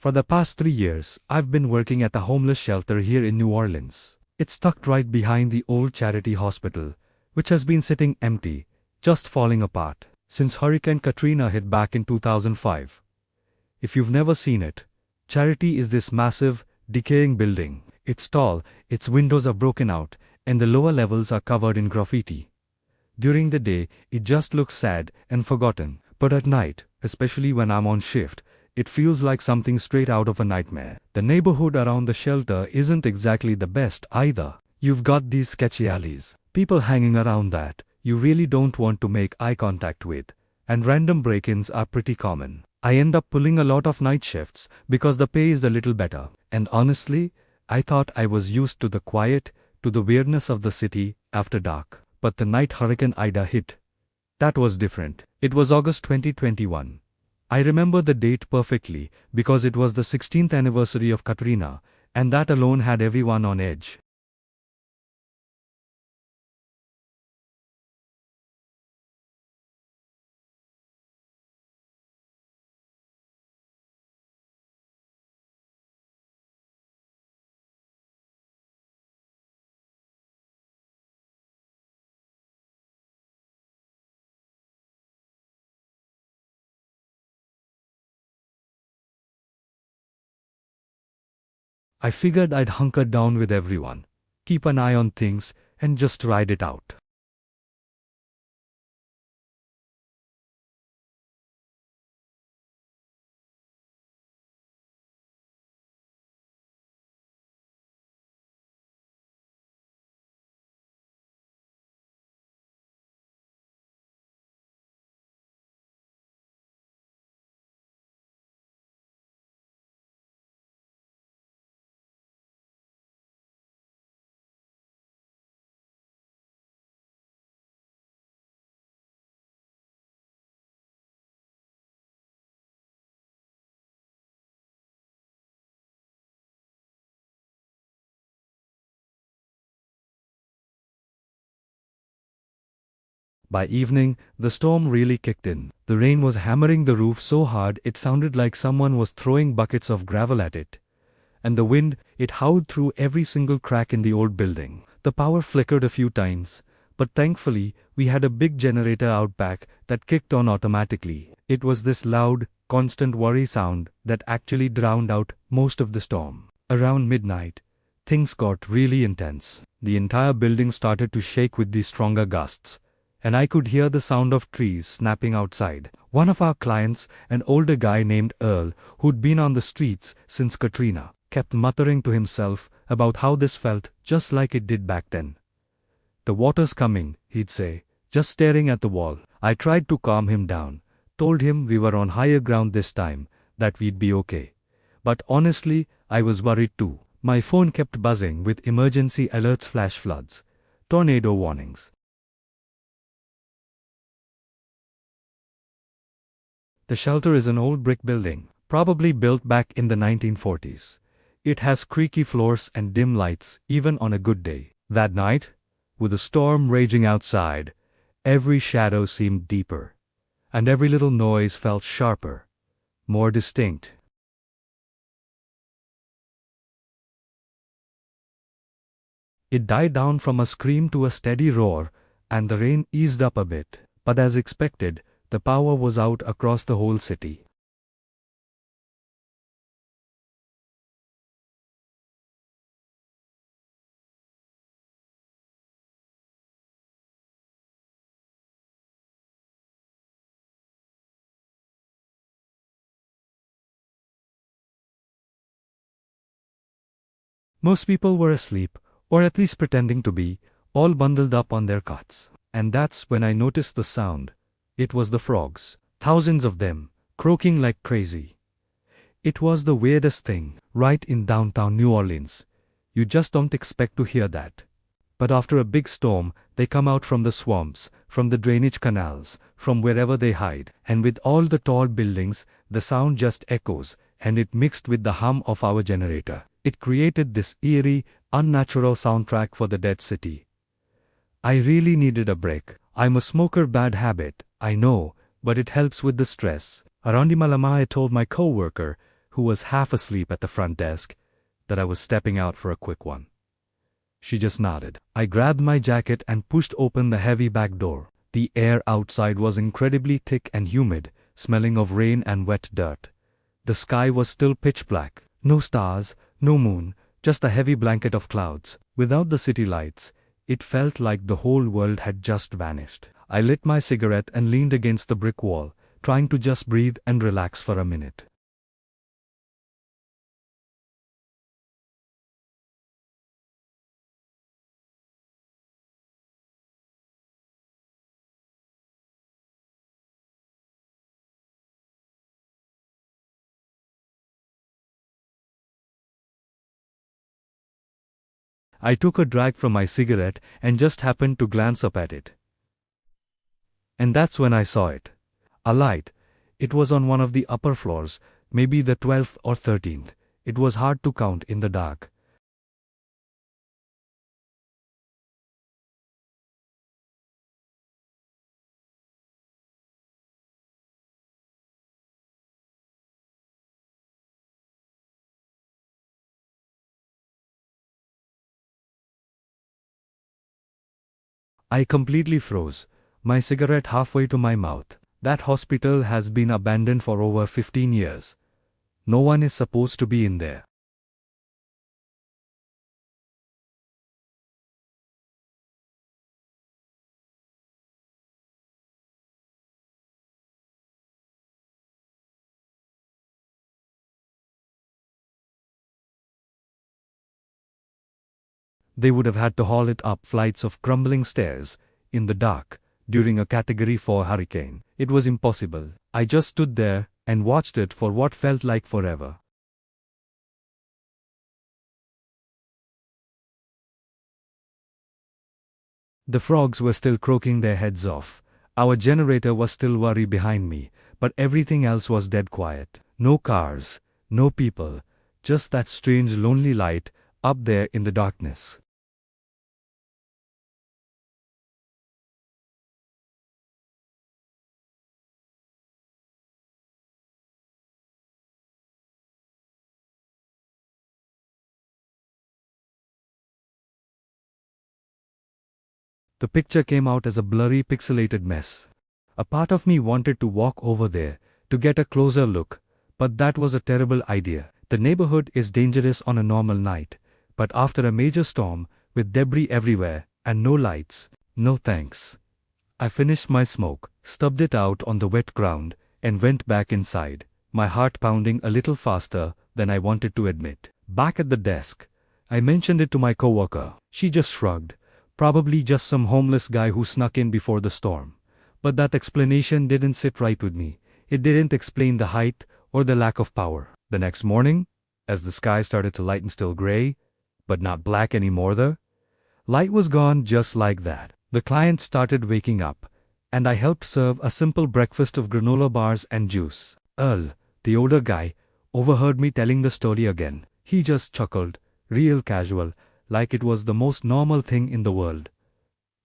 For the past 3 years, I've been working at a homeless shelter here in New Orleans. It's tucked right behind the old charity hospital, which has been sitting empty, just falling apart, since Hurricane Katrina hit back in 2005. If you've never seen it, Charity is this massive, decaying building. It's tall, its windows are broken out, and the lower levels are covered in graffiti. During the day, it just looks sad and forgotten, but at night, especially when I'm on shift, it feels like something straight out of a nightmare. The neighborhood around the shelter isn't exactly the best either. You've got these sketchy alleys, people hanging around that you really don't want to make eye contact with, and random break-ins are pretty common. I end up pulling a lot of night shifts because the pay is a little better, and honestly, I thought I was used to the quiet, to the weirdness of the city after dark. But the night Hurricane Ida hit, that was different. It was August 2021. I remember the date perfectly because it was the 16th anniversary of Katrina, and that alone had everyone on edge. I figured I'd hunker down with everyone, keep an eye on things, and just ride it out. By evening, the storm really kicked in. The rain was hammering the roof so hard it sounded like someone was throwing buckets of gravel at it. And the wind, it howled through every single crack in the old building. The power flickered a few times, but thankfully, we had a big generator out back that kicked on automatically. It was this loud, constant worry sound that actually drowned out most of the storm. Around midnight, things got really intense. The entire building started to shake with these stronger gusts, and I could hear the sound of trees snapping outside. One of our clients, an older guy named Earl, who'd been on the streets since Katrina, kept muttering to himself about how this felt just like it did back then. "The water's coming," he'd say, just staring at the wall. I tried to calm him down, told him we were on higher ground this time, that we'd be okay. But honestly, I was worried too. My phone kept buzzing with emergency alerts, flash floods, tornado warnings. The shelter is an old brick building, probably built back in the 1940s. It has creaky floors and dim lights, even on a good day. That night, with a storm raging outside, every shadow seemed deeper, and every little noise felt sharper, more distinct. It died down from a scream to a steady roar, and the rain eased up a bit, but as expected, the power was out across the whole city. Most people were asleep, or at least pretending to be, all bundled up on their cots. And that's when I noticed the sound. It was the frogs, thousands of them, croaking like crazy. It was the weirdest thing, right in downtown New Orleans. You just don't expect to hear that. But after a big storm, they come out from the swamps, from the drainage canals, from wherever they hide. And with all the tall buildings, the sound just echoes, and it mixed with the hum of our generator. It created this eerie, unnatural soundtrack for the dead city. I really needed a break. I'm a smoker, bad habit, I know, but it helps with the stress. Around Malama, I told my co-worker, who was half asleep at the front desk, that I was stepping out for a quick one. She just nodded. I grabbed my jacket and pushed open the heavy back door. The air outside was incredibly thick and humid, smelling of rain and wet dirt. The sky was still pitch black. No stars, no moon, just a heavy blanket of clouds. Without the city lights, it felt like the whole world had just vanished. I lit my cigarette and leaned against the brick wall, trying to just breathe and relax for a minute. I took a drag from my cigarette and just happened to glance up at it. And that's when I saw it. A light. It was on one of the upper floors, maybe the 12th or 13th. It was hard to count in the dark. I completely froze, my cigarette halfway to my mouth. That hospital has been abandoned for over 15 years. No one is supposed to be in there. They would have had to haul it up flights of crumbling stairs, in the dark, during a Category 4 hurricane. It was impossible. I just stood there and watched it for what felt like forever. The frogs were still croaking their heads off. Our generator was still worry behind me, but everything else was dead quiet. No cars, no people, just that strange lonely light up there in the darkness. The picture came out as a blurry, pixelated mess. A part of me wanted to walk over there, to get a closer look, but that was a terrible idea. The neighborhood is dangerous on a normal night, but after a major storm, with debris everywhere, and no lights, no thanks. I finished my smoke, stubbed it out on the wet ground, and went back inside, my heart pounding a little faster than I wanted to admit. Back at the desk, I mentioned it to my coworker. She just shrugged. Probably just some homeless guy who snuck in before the storm. But that explanation didn't sit right with me. It didn't explain the height or the lack of power. The next morning, as the sky started to lighten still gray, but not black anymore, the light was gone just like that. The client started waking up, and I helped serve a simple breakfast of granola bars and juice. Earl, the older guy, overheard me telling the story again. He just chuckled, real casual, like it was the most normal thing in the world.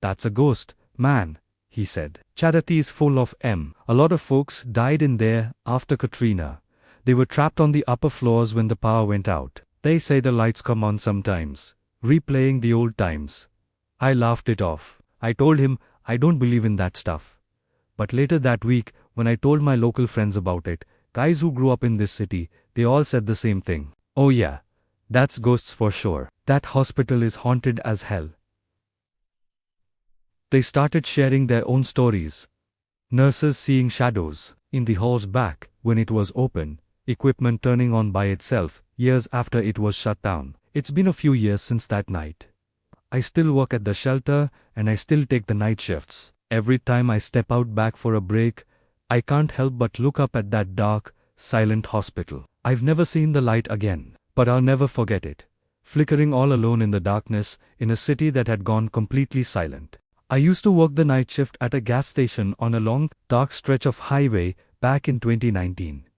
"That's a ghost, man," he said. "Charity is full of M. A lot of folks died in there after Katrina. They were trapped on the upper floors when the power went out. They say the lights come on sometimes, replaying the old times." I laughed it off. I told him I don't believe in that stuff. But later that week, when I told my local friends about it, guys who grew up in this city, they all said the same thing. "Oh yeah, that's ghosts for sure. That hospital is haunted as hell." They started sharing their own stories. Nurses seeing shadows in the hall's back when it was open, equipment turning on by itself years after it was shut down. It's been a few years since that night. I still work at the shelter and I still take the night shifts. Every time I step out back for a break, I can't help but look up at that dark, silent hospital. I've never seen the light again, but I'll never forget it. Flickering all alone in the darkness, in a city that had gone completely silent. I used to work the night shift at a gas station on a long, dark stretch of highway back in 2019.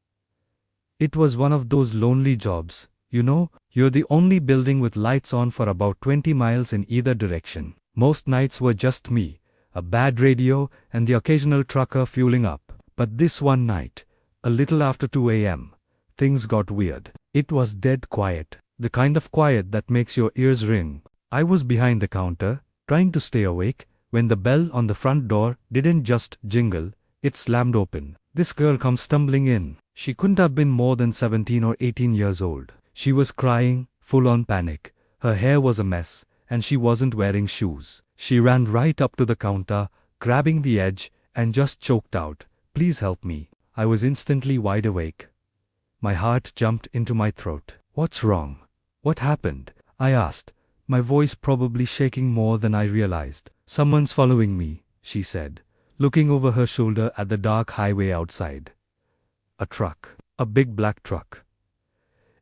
It was one of those lonely jobs, you know, you're the only building with lights on for about 20 miles in either direction. Most nights were just me, a bad radio, and the occasional trucker fueling up. But this one night, a little after 2 a.m., things got weird. It was dead quiet, the kind of quiet that makes your ears ring. I was behind the counter, trying to stay awake, when the bell on the front door didn't just jingle, it slammed open. This girl comes stumbling in. She couldn't have been more than 17 or 18 years old. She was crying, full on panic. Her hair was a mess, and she wasn't wearing shoes. She ran right up to the counter, grabbing the edge, and just choked out, "Please help me." I was instantly wide awake. My heart jumped into my throat. "What's wrong? What happened?" I asked, my voice probably shaking more than I realized. "Someone's following me," she said, looking over her shoulder at the dark highway outside. "A truck. A big black truck.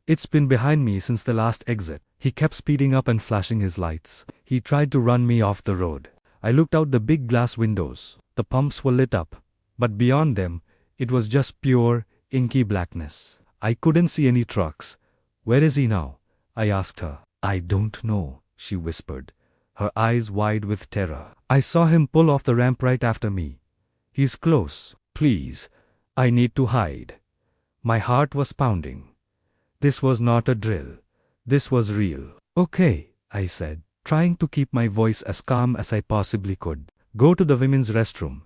It's been behind me since the last exit." He kept speeding up and flashing his lights. He tried to run me off the road. I looked out the big glass windows. The pumps were lit up, but beyond them, it was just pure, inky blackness. I couldn't see any trucks. "Where is he now?" I asked her. "I don't know," she whispered, her eyes wide with terror. "I saw him pull off the ramp right after me. He's close. Please, I need to hide." My heart was pounding. This was not a drill. This was real. "Okay," I said, trying to keep my voice as calm as I possibly could. "Go to the women's restroom.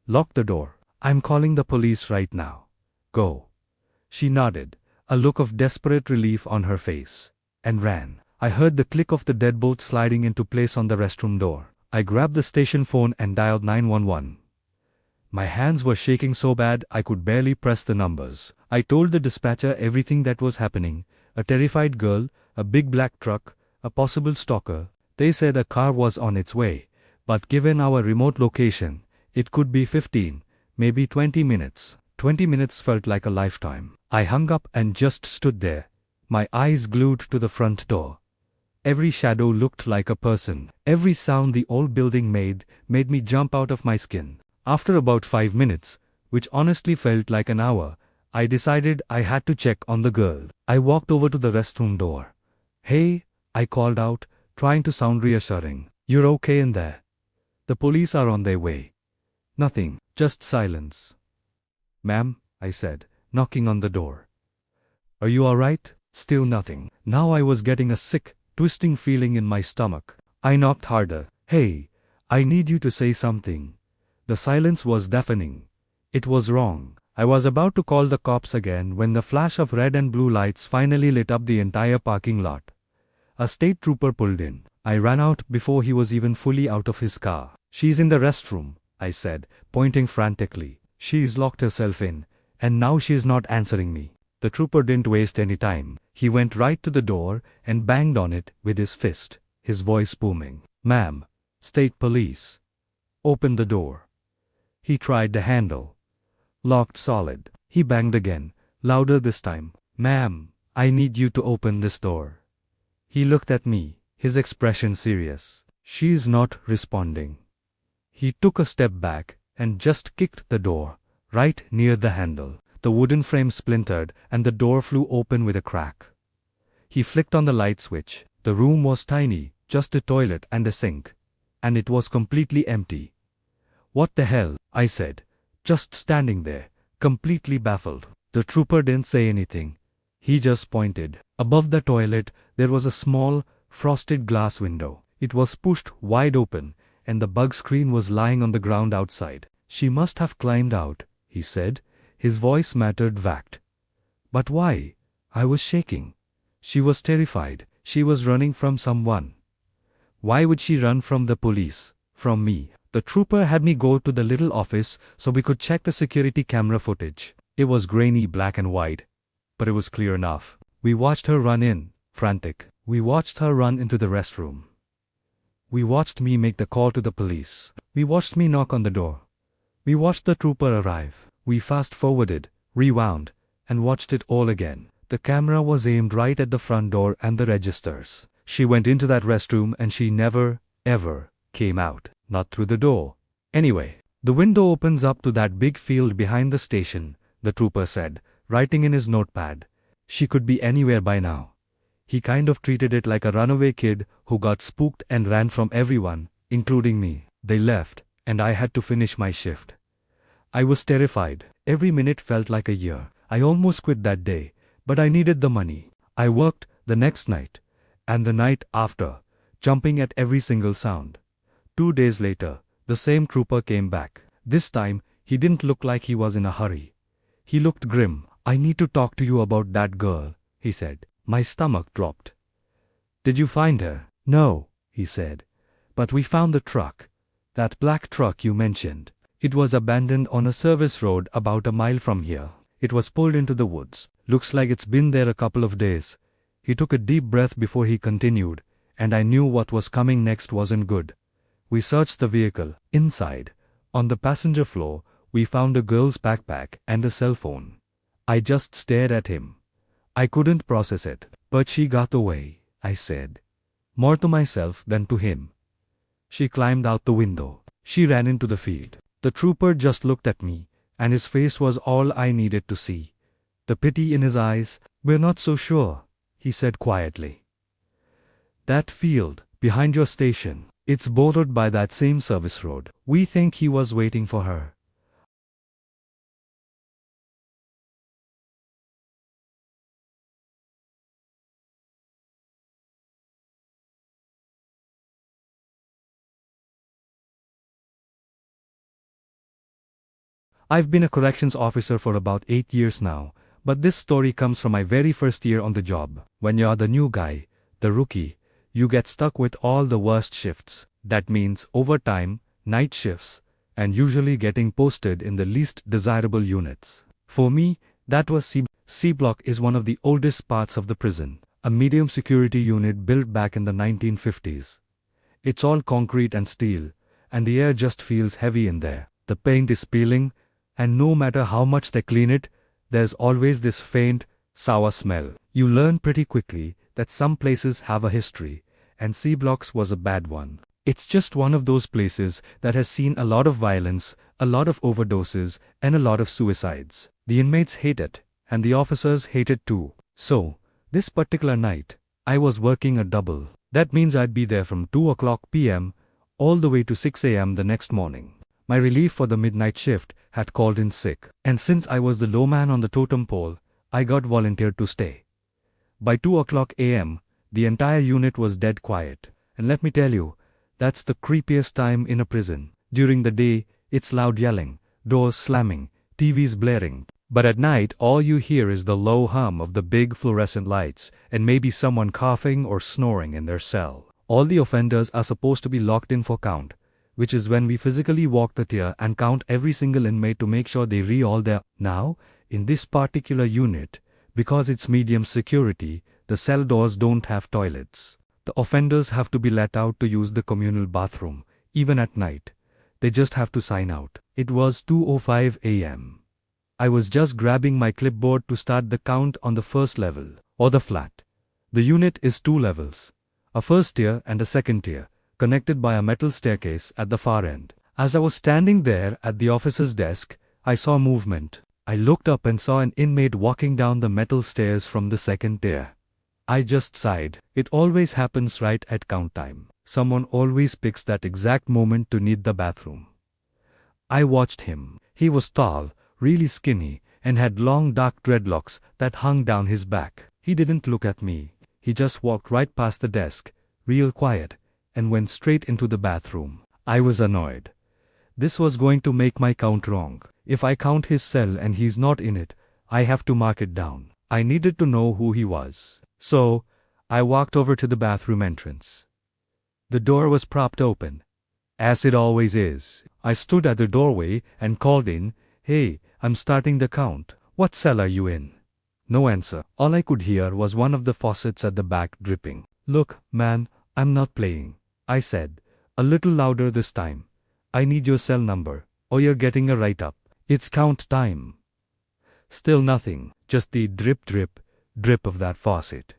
Lock the door. I'm calling the police right now. Go." She nodded, a look of desperate relief on her face, and ran. I heard the click of the deadbolt sliding into place on the restroom door. I grabbed the station phone and dialed 911. My hands were shaking so bad I could barely press the numbers. I told the dispatcher everything that was happening: a terrified girl, a big black truck, a possible stalker. They said a car was on its way, but given our remote location, it could be 15, maybe 20 minutes. 20 minutes felt like a lifetime. I hung up and just stood there, my eyes glued to the front door. Every shadow looked like a person. Every sound the old building made me jump out of my skin. After about 5 minutes, which honestly felt like an hour, I decided I had to check on the girl. I walked over to the restroom door. "Hey," I called out, trying to sound reassuring. "You're okay in there? The police are on their way." Nothing, just silence. "Ma'am," I said, knocking on the door. "Are you alright?" Still nothing. Now I was getting a sick, twisting feeling in my stomach. I knocked harder. "Hey, I need you to say something." The silence was deafening. It was wrong. I was about to call the cops again when the flash of red and blue lights finally lit up the entire parking lot. A state trooper pulled in. I ran out before he was even fully out of his car. "She's in the restroom," I said, pointing frantically. "She's locked herself in, and now she's not answering me." The trooper didn't waste any time. He went right to the door and banged on it with his fist, his voice booming. "Ma'am, state police. Open the door." He tried the handle. Locked solid. He banged again, louder this time. "Ma'am, I need you to open this door." He looked at me, his expression serious. "She's not responding." He took a step back and just kicked the door, right near the handle. The wooden frame splintered and the door flew open with a crack. He flicked on the light switch. The room was tiny, just a toilet and a sink. And it was completely empty. "What the hell?" I said, just standing there, completely baffled. The trooper didn't say anything. He just pointed. Above the toilet, there was a small, frosted glass window. It was pushed wide open, and the bug screen was lying on the ground outside. "She must have climbed out," he said. His voice mattered vague. "But why?" I was shaking. She was terrified. She was running from someone. Why would she run from the police? From me? The trooper had me go to the little office so we could check the security camera footage. It was grainy black and white, but it was clear enough. We watched her run in, frantic. We watched her run into the restroom. We watched me make the call to the police. We watched me knock on the door. We watched the trooper arrive. We fast-forwarded, rewound, and watched it all again. The camera was aimed right at the front door and the registers. She went into that restroom and she never, ever came out. Not through the door. "Anyway, the window opens up to that big field behind the station," the trooper said, writing in his notepad. "She could be anywhere by now." He kind of treated it like a runaway kid who got spooked and ran from everyone, including me. They left, and I had to finish my shift. I was terrified. Every minute felt like a year. I almost quit that day, but I needed the money. I worked the next night, and the night after, jumping at every single sound. 2 days later, the same trooper came back. This time, he didn't look like he was in a hurry. He looked grim. "I need to talk to you about that girl," he said. My stomach dropped. "Did you find her?" "No," he said. "But we found the truck. That black truck you mentioned. It was abandoned on a service road about a mile from here. It was pulled into the woods. Looks like it's been there a couple of days." He took a deep breath before he continued, and I knew what was coming next wasn't good. We searched the vehicle. Inside, on the passenger floor, we found a girl's backpack and a cell phone. I just stared at him. I couldn't process it. "But she got away," I said, more to myself than to him. "She climbed out the window. She ran into the field." The trooper just looked at me, and his face was all I needed to see. The pity in his eyes. "We're not so sure," he said quietly. "That field, behind your station, it's bordered by that same service road. We think he was waiting for her." I've been a corrections officer for about 8 years now, but this story comes from my very first year on the job. When you're the new guy, the rookie, you get stuck with all the worst shifts. That means overtime, night shifts, and usually getting posted in the least desirable units. For me, that was C. C Block is one of the oldest parts of the prison, a medium security unit built back in the 1950s. It's all concrete and steel, and the air just feels heavy in there. The paint is peeling, and no matter how much they clean it, there's always this faint, sour smell. You learn pretty quickly that some places have a history, and C Blocks was a bad one. It's just one of those places that has seen a lot of violence, a lot of overdoses, and a lot of suicides. The inmates hate it, and the officers hate it too. So, this particular night, I was working a double. That means I'd be there from 2 p.m. all the way to 6 a.m. the next morning. My relief for the midnight shift had called in sick, and since I was the low man on the totem pole, I got volunteered to stay. By 2 a.m., the entire unit was dead quiet, and let me tell you, that's the creepiest time in a prison. During the day, it's loud yelling, doors slamming, TVs blaring, but at night all you hear is the low hum of the big fluorescent lights, and maybe someone coughing or snoring in their cell. All the offenders are supposed to be locked in for count, which is when we physically walk the tier and count every single inmate to make sure they all their. Now, in this particular unit, because it's medium security, the cell doors don't have toilets. The offenders have to be let out to use the communal bathroom, even at night. They just have to sign out. It was 2:05 a.m. I was just grabbing my clipboard to start the count on the first level, or the flat. The unit is 2 levels, a first tier and a second tier, connected by a metal staircase at the far end. As I was standing there at the officer's desk, I saw movement. I looked up and saw an inmate walking down the metal stairs from the second tier. I just sighed. It always happens right at count time. Someone always picks that exact moment to need the bathroom. I watched him. He was tall, really skinny, and had long dark dreadlocks that hung down his back. He didn't look at me. He just walked right past the desk, real quiet, and went straight into the bathroom. I was annoyed. This was going to make my count wrong. If I count his cell and he's not in it, I have to mark it down. I needed to know who he was. So, I walked over to the bathroom entrance. The door was propped open, as it always is. I stood at the doorway and called in, "Hey, I'm starting the count. What cell are you in?" No answer. All I could hear was one of the faucets at the back dripping. "Look, man, I'm not playing," I said, a little louder this time. "I need your cell number, or you're getting a write-up. It's count time." Still nothing, just the drip drip, drip of that faucet.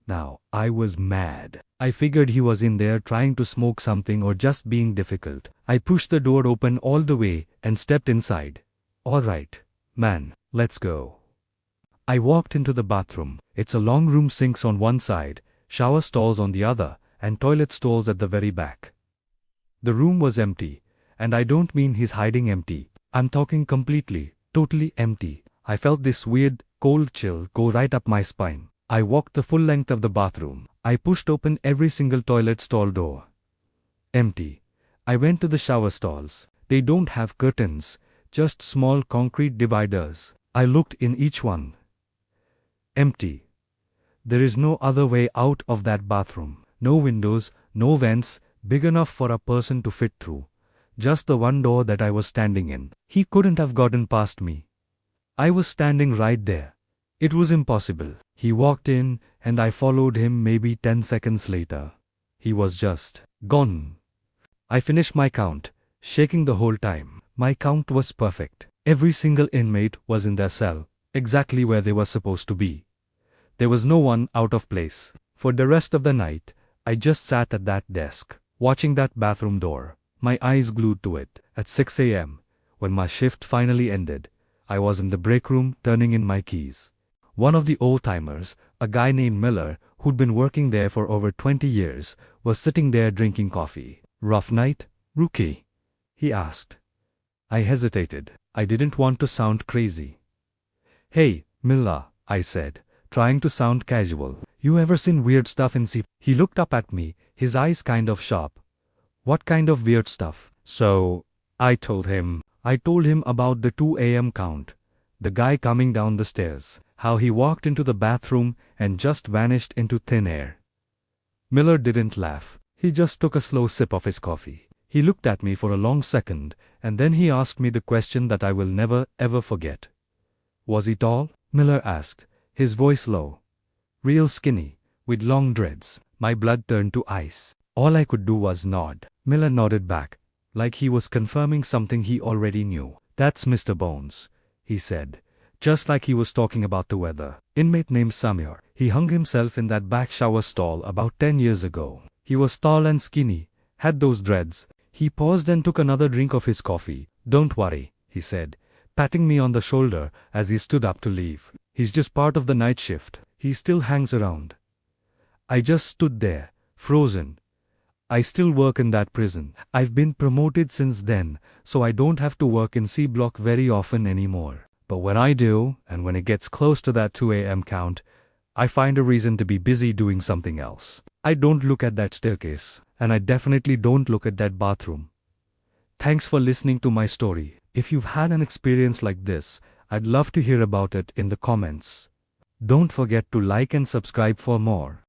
Now, I was mad. I figured he was in there trying to smoke something or just being difficult. I pushed the door open all the way and stepped inside. "All right, man, let's go." I walked into the bathroom. It's a long room, sinks on one side, shower stalls on the other, and toilet stalls at the very back. The room was empty, and I don't mean he's hiding empty. I'm talking completely, totally empty. I felt this weird, cold chill go right up my spine. I walked the full length of the bathroom. I pushed open every single toilet stall door. Empty. I went to the shower stalls. They don't have curtains, just small concrete dividers. I looked in each one. Empty. There is no other way out of that bathroom. No windows, no vents, big enough for a person to fit through. Just the one door that I was standing in. He couldn't have gotten past me. I was standing right there. It was impossible. He walked in, and I followed him maybe 10 seconds later. He was just gone. I finished my count, shaking the whole time. My count was perfect. Every single inmate was in their cell, exactly where they were supposed to be. There was no one out of place. For the rest of the night, I just sat at that desk, watching that bathroom door, my eyes glued to it. At 6 a.m., when my shift finally ended, I was in the break room turning in my keys. One of the old-timers, a guy named Miller, who'd been working there for over 20 years, was sitting there drinking coffee. "Rough night, rookie?" he asked. I hesitated. I didn't want to sound crazy. "Hey, Miller," I said, trying to sound casual. "You ever seen weird stuff in C?" He looked up at me, his eyes kind of sharp. "What kind of weird stuff?" So, I told him about the 2 a.m. count, the guy coming down the stairs, how he walked into the bathroom and just vanished into thin air. Miller didn't laugh. He just took a slow sip of his coffee. He looked at me for a long second, and then he asked me the question that I will never, ever forget. "Was he tall?" Miller asked, his voice low. "Real skinny, with long dreads." My blood turned to ice. All I could do was nod. Miller nodded back, like he was confirming something he already knew. "That's Mr. Bones," he said, just like he was talking about the weather. "Inmate named Samir. He hung himself in that back shower stall about 10 years ago. He was tall and skinny, had those dreads." He paused and took another drink of his coffee. "Don't worry," he said, patting me on the shoulder as he stood up to leave. "He's just part of the night shift. He still hangs around." I just stood there, frozen. I still work in that prison. I've been promoted since then, so I don't have to work in C block very often anymore. But when I do, and when it gets close to that 2 a.m. count, I find a reason to be busy doing something else. I don't look at that staircase, and I definitely don't look at that bathroom. Thanks for listening to my story. If you've had an experience like this, I'd love to hear about it in the comments. Don't forget to like and subscribe for more.